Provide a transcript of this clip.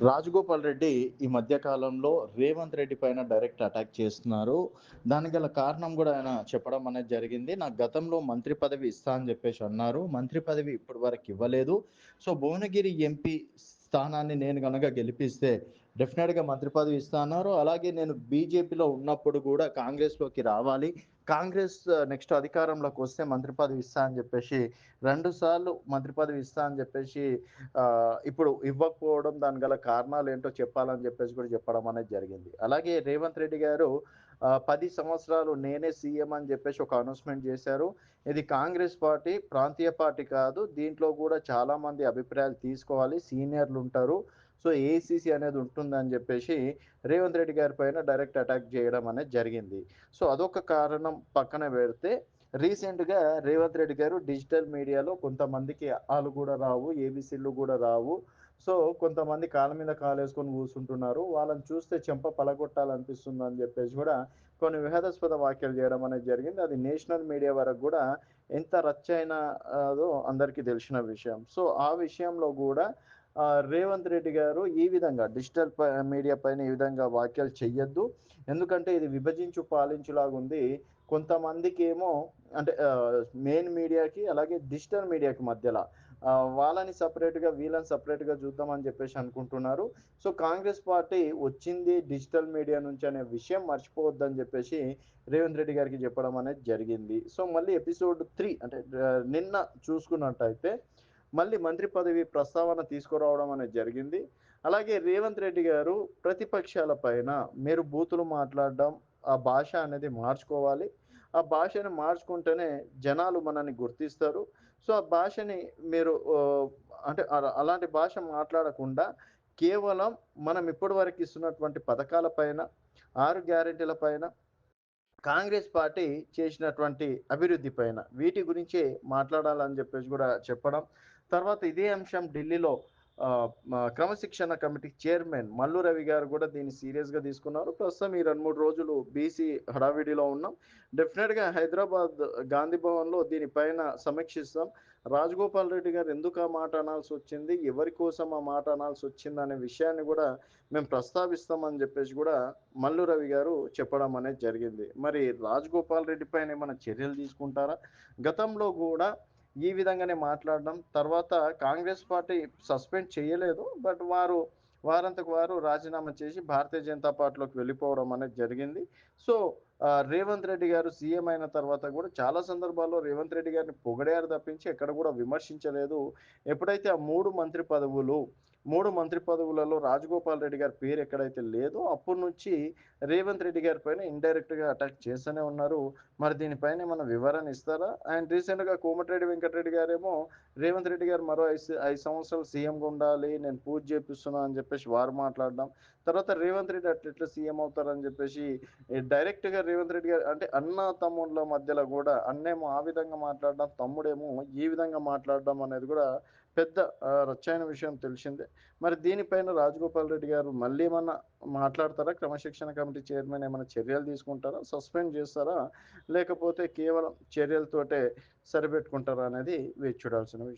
రాజగోపాల్ రెడ్డి ఈ మధ్య కాలంలో రేవంత్ రెడ్డి పైన డైరెక్ట్ అటాక్ చేస్తున్నారు. దానికి గల కారణం గూడా ఆయన చెప్పడం అనేది జరిగింది. నాకు గతంలో మంత్రి పదవి ఇస్తా అని జెప్పేసి అన్నారు. మంత్రి పదవి ఇప్పటి వరకు ఇవ్వలేదు. సో, భువనగిరి ఎంపీ స్థానాన్ని నేను గనక గెలిపిస్తే డెఫినిట్‌గా మంత్రి పదవి ఇస్తా అన్నారు. అలాగే నేను బీజేపీలో ఉన్నప్పుడు గూడా కాంగ్రెస్‌లోకి రావాలి. కాంగ్రెస్ నెక్స్ట్ అధికారంలోకి వస్తే మంత్రి పదవి ఇస్తా అని జెప్పేసి 2 సార్లు మంత్రి పదవి ఇస్తా అని జెప్పేసి ఇప్పుడు ఇవ్వకపోవడం దానికి గల కారణాలేంటో చెప్పాలని జెప్పేసి కూడా చెప్పడం అనేది జరిగింది. అలాగే రేవంత్ రెడ్డి గారు 10 సంవత్సరాలు నేనే సీఎం అని జెప్పేసి ఒక అనౌన్స్‌మెంట్ జేశారు. ఇది కాంగ్రెస్ పార్టీ, ప్రాంతీయ పార్టీ కాదు. దీంట్లో గూడా చాలామంది అభిప్రాయాలు తీసుకోవాలి. సీనియర్‌లుంటారు. సో, ఏఐసీసీ అనేది ఉంటుందని జెప్పేసి రేవంత్ రెడ్డి గారి పైన డైరెక్ట్ అటాక్ జేయడం అనేది జరిగింది. సో, అదొక కారణం పక్కన బెడితే రీసెంట్‌గా రేవంత్ రెడ్డి గారు డిజిటల్ మీడియాలో కొంతమందికి ఆలు గూడా రావు, ఏబీసీలు గూడా రావు. సో, కొంతమంది కాళ్ళ మీద కాలేసుకొని కూర్చుంటున్నారు. వాళ్ళని చూస్తే చెంప పలగొట్టాలనిపిస్తుందని జెప్పేసి గూడా కొన్ని వివాదాస్పద వ్యాఖ్యలు జేయడం అనేది జరిగింది. అది నేషనల్ మీడియా వరకు గూడా ఎంత రచ్చయిన దో అందరికీ తెలిసిన విషయం. సో, ఆ విషయంలో గూడా రేవంత్ రెడ్డి గారు ఈ విధంగా డిజిటల్ మీడియా పైన ఈ విధంగా వ్యాఖ్యలు చెయ్యొద్దు. ఎందుకంటే ఇది విభజించు పాలించులాగుంది. కొంతమందికేమో అంటే మెయిన్ మీడియాకి అలాగే డిజిటల్ మీడియాకి మధ్యల వాళ్ళని సెపరేట్‌గా, వీళ్ళని సెపరేట్‌గా చూద్దామని జెప్పేసి అనుకుంటున్నారు. సో, కాంగ్రెస్ పార్టీ వచ్చింది డిజిటల్ మీడియా నుంచి అనే విషయం మర్చిపోవద్దని జెప్పేసి రేవంత్ రెడ్డి గారికి చెప్పడం అనేది జరిగింది. సో, మళ్ళీ ఎపిసోడ్ 3 అంటే నిన్న చూసుకున్నట్టయితే మళ్ళీ మంత్రి పదవి ప్రస్తావన తీసుకురావడం అనేది జరిగింది. అలాగే రేవంత్ రెడ్డి గారు ప్రతిపక్షాల పైన మీరు బూతులు మాట్లాడడం, ఆ భాష అనేది మార్చుకోవాలి. ఆ భాషను మార్చుకుంటేనే జనాలు మనల్ని గుర్తిస్తారు. సో, ఆ భాషని మీరు అంటే అలాంటి భాష మాట్లాడకుండా కేవలం మనం ఇప్పటి వరకు ఇస్తున్నటువంటి పథకాల పైన, 6 గ్యారంటీల పైన, కాంగ్రెస్ పార్టీ చేసినటువంటి అభివృద్ధి పైన వీటి గురించే మాట్లాడాలని జెప్పేసి గూడా చెప్పడం. తర్వాత ఇదే అంశం ఢిల్లీలో క్రమశిక్షణ కమిటీ చైర్మన్ మల్లు రవి గారు గూడా దీన్ని సీరియస్‌గా తీసుకున్నారు. ప్రస్తుతం ఈ 2, 3 రోజులు బీసీ హడావిడిలో ఉన్నాం. డెఫినిట్‌గా హైదరాబాద్ గాంధీ భవన్‌లో దీనిపైన సమీక్షిస్తాం. రాజగోపాల్ రెడ్డి గారు ఎందుకు ఆ మాట అనాల్సొచ్చింది? ఎవరి కోసం ఆ మాట అనాల్సొచ్చిందనే విషయాన్ని గూడా మేము ప్రస్తావిస్తామని జెప్పేసి గూడా మల్లు రవి గారు చెప్పడం అనేది జరిగింది. మరి రాజగోపాల్ రెడ్డి పైన ఏమైనా చర్యలు తీసుకుంటారా? గతంలో గూడా ఈ విధంగానే మాట్లాడడం, తర్వాత కాంగ్రెస్ పార్టీ సస్పెండ్ చేయలేదు. బట్ వారంతకు వారు రాజీనామా చేసి భారతీయ జనతా పార్టీలోకి వెళ్ళిపోవడం అనేది జరిగింది. సో, రేవంత్ రెడ్డి గారు సీఎం అయిన తర్వాత గూడా చాలా సందర్భాల్లో రేవంత్ రెడ్డి గారిని పొగిడారు తప్పించి ఎక్కడ గూడా విమర్శించలేదు. ఎప్పుడైతే ఆ 3 మంత్రి పదవులలో రాజగోపాల్ రెడ్డి గారి పేరు ఎక్కడైతే లేదో అప్పటి నుంచి రేవంత్ రెడ్డి గారి పైన ఇండైరెక్ట్‌గా అటాక్ చేస్తూనే ఉన్నారు. మరి దీనిపైన ఏమన్నా వివరణ ఇస్తారా? అండ్ రీసెంట్‌గా కోమటిరెడ్డి వెంకటరెడ్డి గారేమో రేవంత్ రెడ్డి గారు మరో 5 సంవత్సరాలు సీఎంగా ఉండాలి. నేను పూజ చేపిస్తున్నా అని చెప్పేసి వారు మాట్లాడడం. తర్వాత రేవంత్ రెడ్డి అట్లెట్లా సీఎం అవుతారని చెప్పేసి డైరెక్ట్‌గా రేవంత్ రెడ్డి గారు అంటే అన్న, తమ్ముళ్ళ మధ్యలో గూడా అన్నేమో ఆ విధంగా మాట్లాడడం, తమ్ముడేమో ఈ విధంగా మాట్లాడడం అనేది గూడా పెద్ద రచ్చయిన విషయం తెలిసిందే. మరి దీనిపైన రాజగోపాల్ రెడ్డి గారు మళ్ళీ ఏమన్నా మాట్లాడతారా? క్రమశిక్షణ కమిటీ చైర్మన్ ఏమైనా చర్యలు తీసుకుంటారా? సస్పెండ్ చేస్తారా? లేకపోతే కేవలం చర్యలతోటే సరిపెట్టుకుంటారా అనేది వేచి చూడాల్సిన విషయం.